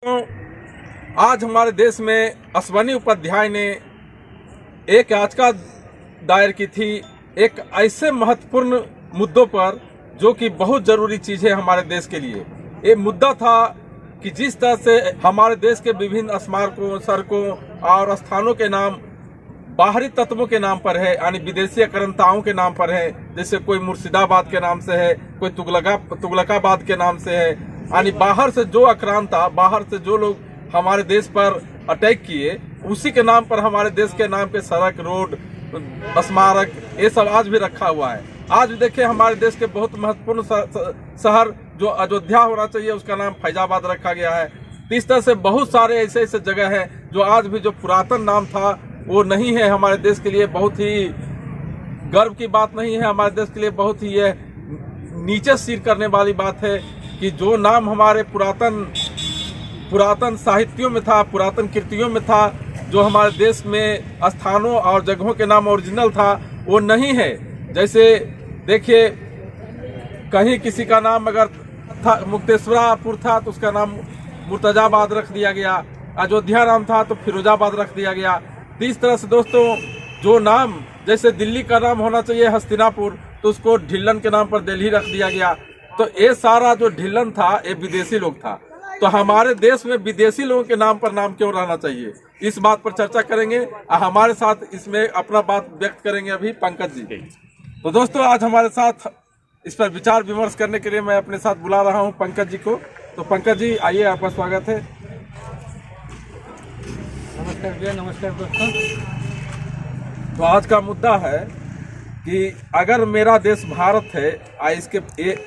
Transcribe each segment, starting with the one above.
तो आज हमारे देश में अश्वनी उपाध्याय ने एक याचिका दायर की थी एक ऐसे महत्वपूर्ण मुद्दों पर जो कि बहुत जरूरी चीज है हमारे देश के लिए। ये मुद्दा था कि जिस तरह से हमारे देश के विभिन्न स्मारकों, सड़कों और स्थानों के नाम बाहरी तत्वों के नाम पर है, यानी विदेशी आक्रांताओं के नाम पर है। जैसे कोई मुर्शिदाबाद के नाम से है, कोई तुगलकाबाद के नाम से है, यानी बाहर से जो आक्रांता, बाहर से जो लोग हमारे देश पर अटैक किए, उसी के नाम पर हमारे देश के नाम पे सड़क, रोड, स्मारक ये सब आज भी रखा हुआ है। आज भी देखिए हमारे देश के बहुत महत्वपूर्ण शहर जो अयोध्या होना चाहिए उसका नाम फैजाबाद रखा गया है। इस तरह से बहुत सारे ऐसे ऐसे जगह है जो आज भी जो पुरातन नाम था वो नहीं है। हमारे देश के लिए बहुत ही गर्व की बात नहीं है, हमारे देश के लिए बहुत ही ये नीचे सिर करने वाली बात है कि जो नाम हमारे पुरातन साहित्यों में था, पुरातन कृतियों में था, जो हमारे देश में स्थानों और जगहों के नाम ओरिजिनल था, वो नहीं है। जैसे देखिए कहीं किसी का नाम अगर था मुक्तेश्वरापुर था तो उसका नाम मुर्तजाबाद रख दिया गया, अयोध्या नाम था तो फिरोजाबाद रख दिया गया। तो इस तरह से दोस्तों जो नाम, जैसे दिल्ली का नाम होना चाहिए हस्तिनापुर तो उसको ढिल्लन के नाम पर दिल्ली रख दिया गया। तो ये सारा जो ढिल्लन था ये विदेशी लोग था। तो हमारे देश में विदेशी लोगों के नाम पर नाम क्यों रहना चाहिए, इस बात पर चर्चा करेंगे। हमारे साथ इसमें अपना बात व्यक्त करेंगे अभी पंकज जी। तो दोस्तों आज हमारे साथ इस पर विचार विमर्श करने के लिए मैं अपने साथ बुला रहा हूं पंकज जी को। तो पंकज जी आइए, आपका स्वागत है। नमस्कार भैया, नमस्कार दोस्तों। तो आज का मुद्दा है कि अगर मेरा देश भारत है,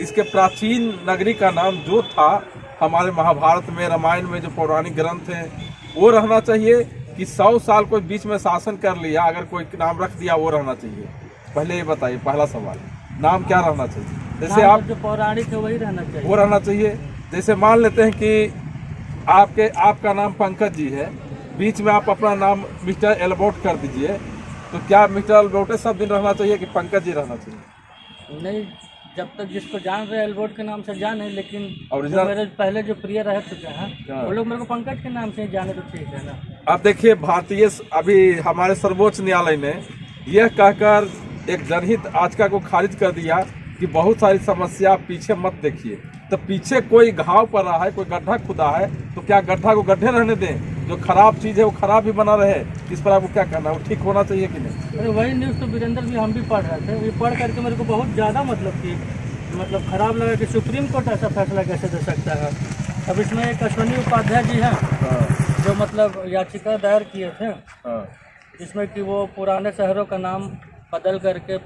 इसके प्राचीन नगरी का नाम जो था हमारे महाभारत में, रामायण में जो पौराणिक ग्रंथ हैं वो रहना चाहिए कि 100 साल कोई बीच में शासन कर लिया अगर कोई नाम रख दिया वो रहना चाहिए? पहले ये बताइए, पहला सवाल नाम क्या रहना चाहिए? जैसे आप जो पौराणिक है वही रहना चाहिए, वो रहना चाहिए। जैसे मान लेते हैं कि आपका नाम पंकज जी है, बीच में आप अपना नाम मिस्टर एल्बर्ट कर दीजिए, तो क्या मिस्टर एल्बर्ट सब दिन रहना चाहिए कि पंकज जी रहना चाहिए? नहीं, जब तक जिसको जान रहे एल्बर्ट के नाम से जाने, लेकिन ओरिजिनल मेरे पहले जो प्रिय रह चुके हैं वो लोग मेरे को पंकज के नाम से जाने तो ठीक है ना। अब देखिए अभी हमारे सर्वोच्च न्यायालय ने यह कहकर एक जनहित याचिका को खारिज कर दिया कि बहुत सारी समस्या पीछे मत देखिए। तो पीछे कोई घाव पड़ रहा है, कोई गड्ढा खुदा है, तो क्या गड्ढा को गड्ढे रहने दें? जो खराब चीज है वो खराब ही बना रहे, इस पर आपको क्या करना है? वो ठीक होना चाहिए कि नहीं? अरे वही न्यूज़ तो वीरेंद्र भी हम भी पढ़ रहे थे, ये पढ़ करके मेरे को बहुत ज़्यादा मतलब खराब लगा कि सुप्रीम कोर्ट ऐसा फैसला कैसे दे सकता है। अब इसमें एक अश्वनी उपाध्याय जी हैं जो मतलब याचिका दायर किए थे, जिसमें कि वो पुराने शहरों का नाम बदल करके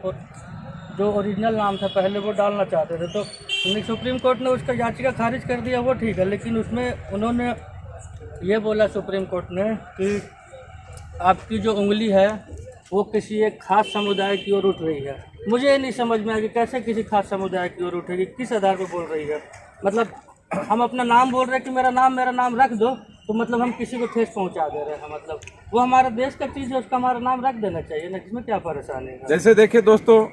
जो ओरिजिनल नाम था पहले वो डालना चाहते थे। तो सुप्रीम कोर्ट ने उसका याचिका खारिज कर दिया, वो ठीक है, लेकिन उसमें उन्होंने ये बोला सुप्रीम कोर्ट ने कि आपकी जो उंगली है वो किसी एक खास समुदाय की ओर उठ रही है। मुझे ये नहीं समझ में आया कि कैसे किसी खास समुदाय की ओर उठेगी, किस आधार पर बोल रही है। मतलब हम अपना नाम बोल रहे हैं कि मेरा नाम रख दो, तो मतलब हम किसी को ठेस पहुंचा दे रहे हैं। मतलब वो हमारे देश का चीज़ है, उसका हमारा नाम रख देना चाहिए ना, इसमें क्या परेशानी है। जैसे देखिए दोस्तों,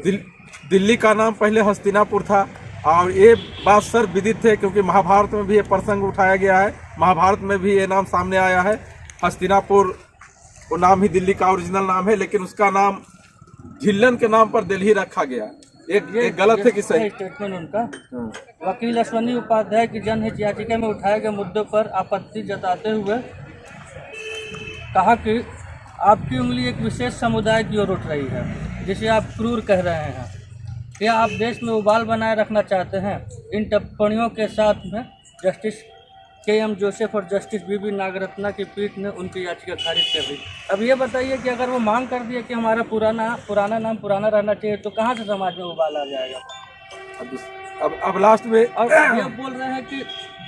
दिल्ली का नाम पहले हस्तिनापुर था और ये बात सर्वविदित है क्योंकि महाभारत में भी ये प्रसंग उठाया गया है। महाभारत में भी ये नाम सामने आया है। हस्तिनापुर वो नाम ही दिल्ली का ओरिजिनल नाम है, लेकिन उसका नाम ढिल्लन के नाम पर दिल्ली रखा गया। एक गलत है कि सही? स्टेटमेंट उनका वकील अश्वनी उपाध्याय की जनहित याचिका में उठाए गए मुद्दों पर आपत्ति जताते हुए कहा कि आपकी उंगली एक विशेष समुदाय की ओर उठ रही है जिसे आप क्रूर कह रहे हैं। क्या आप देश में उबाल बनाए रखना चाहते हैं? इन टिप्पणियों के साथ में जस्टिस के.एम. जोसेफ और जस्टिस बी.बी. नागरत्ना की पीठ ने उनकी याचिका खारिज कर दी। अब ये बताइए कि अगर वो मांग कर दिए कि हमारा पुराना नाम पुराना रहना चाहिए, तो कहाँ से समाज में उबाल आ जाएगा? अब लास्ट में और ये बोल रहे हैं कि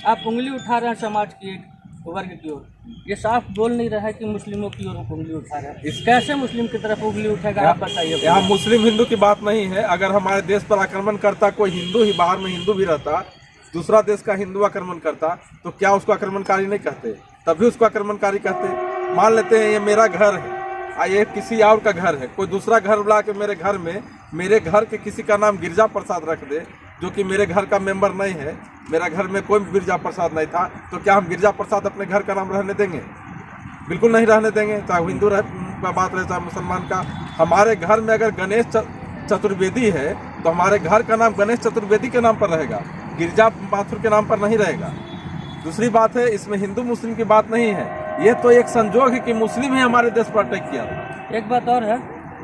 आप उंगली उठा रहे हैं समाज की एक वर्ग की ओर। ये साफ बोल नहीं रहा है कि मुस्लिमों की ओर उंगली उठा रहे हैं। कैसे मुस्लिम की तरफ उंगली उठेगा, आप बताइए। यहाँ मुस्लिम हिंदू की बात नहीं है। अगर हमारे देश पर आक्रमण करता कोई हिंदू ही, बाहर में हिंदू भी रहता, दूसरा देश का हिंदू आक्रमण करता, तो क्या उसको आक्रमणकारी नहीं कहते? तभी उसको आक्रमणकारी कहते। मान लेते हैं ये मेरा घर है, ये किसी और का घर है, कोई दूसरा घर बुला के मेरे घर में मेरे घर के किसी का नाम गिरजा प्रसाद रख दे, जो कि मेरे घर का मेंबर नहीं है, मेरा घर में कोई गिरजा प्रसाद नहीं था, तो क्या हम गिरजा प्रसाद अपने घर का नाम रहने देंगे? बिल्कुल नहीं रहने देंगे, चाहे हिंदू का बात रहे चाहे मुसलमान का। हमारे घर में अगर गणेश चतुर्वेदी है तो हमारे घर का नाम गणेश चतुर्वेदी के नाम पर रहेगा, गिरजा माथुर के नाम पर नहीं रहेगा। दूसरी बात है, इसमें हिंदू मुस्लिम की बात नहीं है, ये तो एक संजोग है कि मुस्लिम ही हमारे देश पर अटैक किया। एक बात और है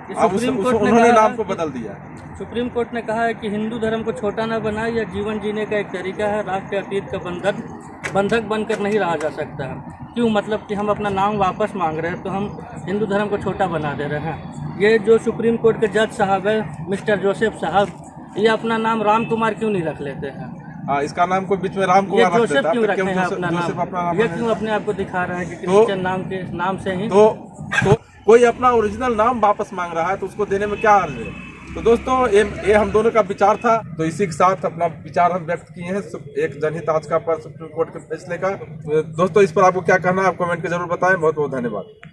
कि अब उन्होंने नाम को बदल दिया। सुप्रीम कोर्ट ने कहा है कि हिंदू धर्म को छोटा न बनाए, यह जीवन जीने का एक तरीका है, राष्ट्र अतीत का बंधक बनकर नहीं रहा जा सकता है। क्यों? मतलब कि हम अपना नाम वापस मांग रहे हैं तो हम हिंदू धर्म को छोटा बना दे रहे हैं। ये जो सुप्रीम कोर्ट के जज साहब है मिस्टर जोसेफ साहब, ये अपना नाम राम कुमार क्यों नहीं रख लेते हैं? हाँ, इसका नाम को बीच में राम कुमार रख देता है, क्यों रखे हैं अपना नाम? ये क्यों अपने आप को दिखा रहा है कि क्रिश्चियन नाम के नाम से ही? तो कोई अपना ओरिजिनल नाम वापस मांग रहा है तो उसको देने में क्या अर्ज है? तो दोस्तों ये हम दोनों का विचार था, तो इसी के साथ अपना विचार हम व्यक्त किए हैं एक जनहित याचिका पर सुप्रीम कोर्ट के फैसले का। दोस्तों इस पर आपको क्या कहना है आप कमेंट के जरूर बताएं। बहुत बहुत धन्यवाद।